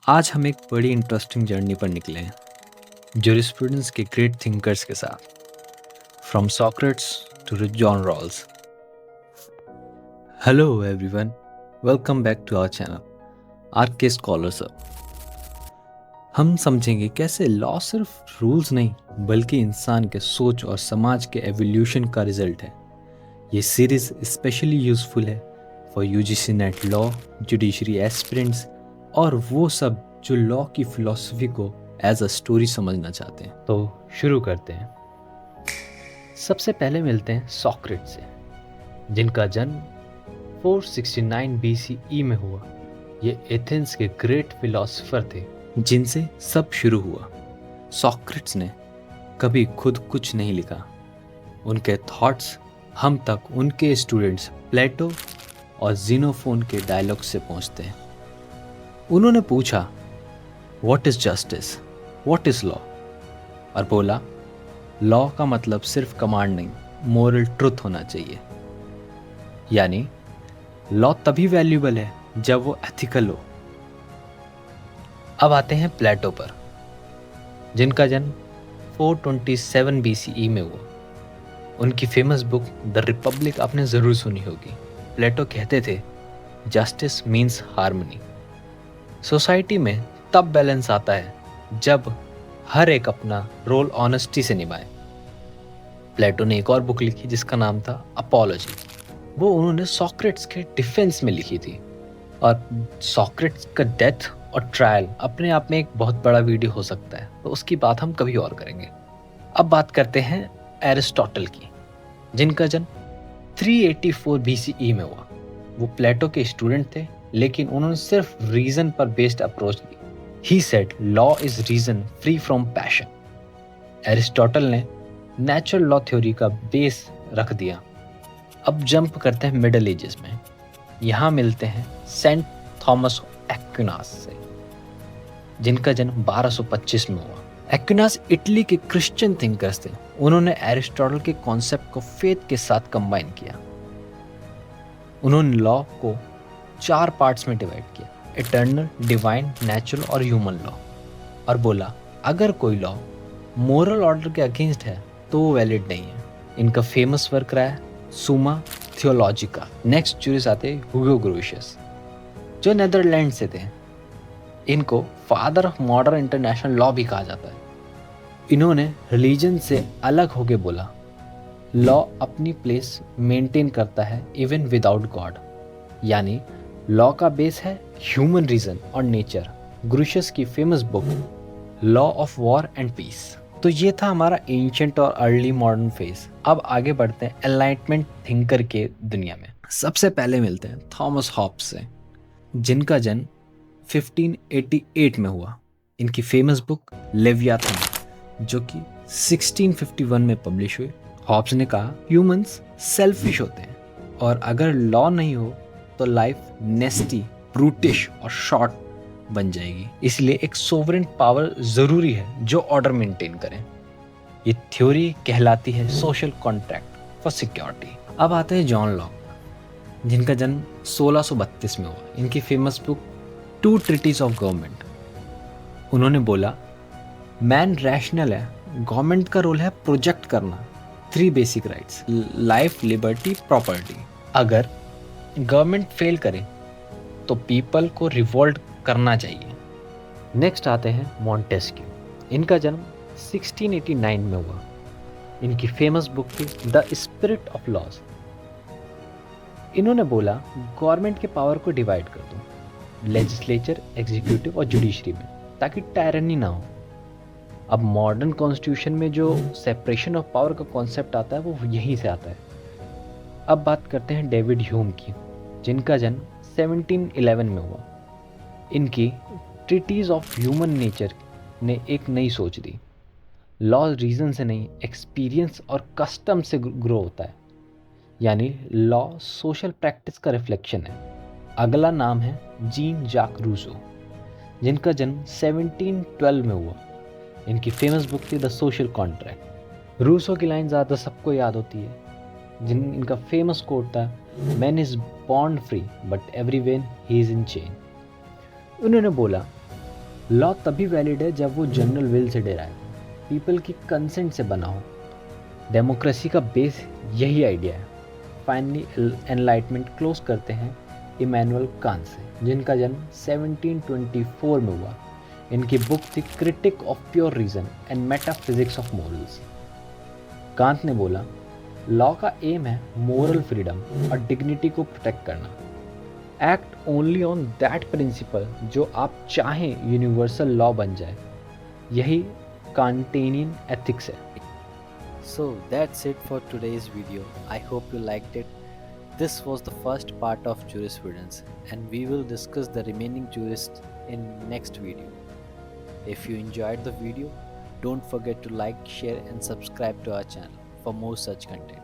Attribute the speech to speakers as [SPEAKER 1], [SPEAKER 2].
[SPEAKER 1] आज हम एक बड़ी इंटरेस्टिंग जर्नी पर निकले हैं जूरिस्प्रूडेंस के ग्रेट थिंकर्स के साथ from Socrates to John Rawls. Hello everyone, welcome back to our channel R K scholars up. हम समझेंगे कैसे लॉ सिर्फ रूल्स नहीं बल्कि इंसान के सोच और समाज के एवोल्यूशन का रिजल्ट है। ये सीरीज स्पेशली यूजफुल है for UGC net law, judiciary aspirants और वो सब जो लॉ की फिलॉसफी को एज अ स्टोरी समझना चाहते हैं। तो शुरू करते हैं। सबसे पहले मिलते हैं सॉक्रेट से, जिनका जन्म 469 BCE में हुआ। ये एथेंस के ग्रेट फिलोसोफर थे जिनसे सब शुरू हुआ। सॉक्रेट्स ने कभी खुद कुछ नहीं लिखा, उनके थॉट्स हम तक उनके स्टूडेंट्स प्लेटो और जीनोफोन के डायलॉग से पहुंचते हैं। उन्होंने पूछा, what is justice, what is law, और बोला लॉ का मतलब सिर्फ कमांड नहीं, मोरल ट्रुथ होना चाहिए। यानी लॉ तभी वैल्यूबल है जब वो एथिकल हो। अब आते हैं प्लेटो पर, जिनका जन्म 427 BCE में हुआ। उनकी फेमस बुक द रिपब्लिक आपने ज़रूर सुनी होगी। प्लेटो कहते थे जस्टिस मीन्स हार्मनी। सोसाइटी में तब बैलेंस आता है जब हर एक अपना रोल ऑनेस्टी से निभाए। प्लेटो ने एक और बुक लिखी जिसका नाम था अपोलॉजी। वो उन्होंने सॉक्रेट्स के डिफेंस में लिखी थी। और सॉक्रेट्स का डेथ और ट्रायल अपने आप में एक बहुत बड़ा वीडियो हो सकता है, तो उसकी बात हम कभी और करेंगे। अब बात करते हैं एरिस्टोटल की, जिनका जन्म 384 BCE में हुआ। वो प्लेटो के स्टूडेंट थे, लेकिन उन्होंने सिर्फ रीजन पर बेस्ड अप्रोच दी। He said law is reason free from passion. Aristotle ने नेचुरल लॉ थ्योरी का बेस रख दिया। अब जंप करते हैं मिडल एजेस में। यहाँ मिलते हैं सेंट थॉमस एक्विनास से, जिनका जन्म 1225 में हुआ। एक्विनास इटली के क्रिश्चियन थिंकर्स थे। उन्होंने एरिस्टोटल के कॉन्सेप्ट को फेथ के साथ कंबाइन किया। उन्होंने लॉ को 4 पार्ट्स में डिवाइड किया, इटर्नल, डिवाइन, नेचुरल और ह्यूमन लॉ, और बोला अगर कोई लॉ मोरल ऑर्डर के अगेंस्ट है तो वो वैलिड नहीं है। इनका फेमस वर्क रहा है सुमा थियोलॉजिका। नेक्स्ट जूरिस आते ह्यूगो ग्रोशियस, जो नेदरलैंड से थे। इनको father of modern international law भी कहा जाता है। इन्होंने रिलीजन से अलग होके बोला लॉ अपनी प्लेस मेंटेन करता है इवन विदाउट गॉड। यानी लॉ का बेस है ह्यूमन रीजन और नेचर। ग्रोशियस की famous book law of war and peace. तो ये था हमारा एंशिएंट और अर्ली मॉडर्न फेज। अब आगे बढ़ते हैं एनलाइटमेंट थिंकर के दुनिया में। सबसे पहले मिलते हैं थॉमस हॉब्स से, जिनका जन्म 1588 में हुआ। इनकी फेमस बुक लेवियाथन, जो कि 1651 में पब्लिश हुई। हॉब्स ने कहा ह्यूमंस सेल्फिश होते हैं और अगर लॉ नहीं हो तो लाइफ नेस्टी, ब्रूटिश और शॉर्ट बन जाएगी। इसलिए एक सोवरेन पावर जरूरी है जो ऑर्डर मेंटेन करे। ये थ्योरी कहलाती है सोशल कॉन्ट्रैक्ट फॉर सिक्योरिटी। अब आते हैं जॉन लॉक, जिनका जन्म 1632 में हुआ। इनकी famous book two treatises of government. उन्होंने बोला मैन रैशनल है, गवर्नमेंट का रोल है प्रोजेक्ट करना 3 basic rights, life, liberty, property. अगर गवर्नमेंट फेल करे तो पीपल को रिवोल्ट करना चाहिए। नेक्स्ट आते हैं मॉन्टेस्क्यू। इनका जन्म 1689 में हुआ। इनकी फेमस बुक थी द स्पिरिट ऑफ लॉज। इन्होंने बोला गवर्नमेंट के पावर को डिवाइड कर दो लेजिस्लेचर, एग्जीक्यूटिव और जुडिशरी में, ताकि टायरनी ना हो। अब मॉडर्न कॉन्स्टिट्यूशन में जो सेपरेशन ऑफ पावर का कॉन्सेप्ट आता है वो यहीं से आता है। अब बात करते हैं डेविड ह्यूम की, जिनका जन्म 1711 में हुआ। इनकी ट्रीटीज ऑफ ह्यूमन नेचर ने एक नई सोच दी। लॉ रीजन से नहीं, एक्सपीरियंस और कस्टम से ग्रो होता है। यानी लॉ सोशल प्रैक्टिस का रिफ्लेक्शन है। अगला नाम है जीन जाक रूसो, जिनका जन्म 1712 में हुआ। इनकी फेमस बुक थी द सोशल कॉन्ट्रैक्ट। रूसो की लाइन ज़्यादा सबको याद होती है। इनका फेमस कोट था man is born free but everywhere he is in chain. उन्होंने बोला लॉ तभी वैलिड है जब वो जनरल विल से डेराइव, पीपल की कंसेंट से बना हो। डेमोक्रेसी का बेस यही आइडिया है। फाइनली एनलाइटमेंट क्लोज करते हैं इमैनुअल कांत से, जिनका जन्म 1724 में हुआ। इनकी बुक थी critique of pure reason and metaphysics of morals. Kant ने बोला, लॉ का एम है मोरल फ्रीडम और डिग्निटी को प्रोटेक्ट करना। Act only on that principle जो आप चाहें यूनिवर्सल लॉ बन जाए। यही कांटेनियन एथिक्स है।
[SPEAKER 2] So that's it for today's video. I hope you liked it. This was the first part of jurisprudence, and we will discuss the remaining jurists in next video. If you enjoyed the video, don't forget to like, share and subscribe to our channel for more such content.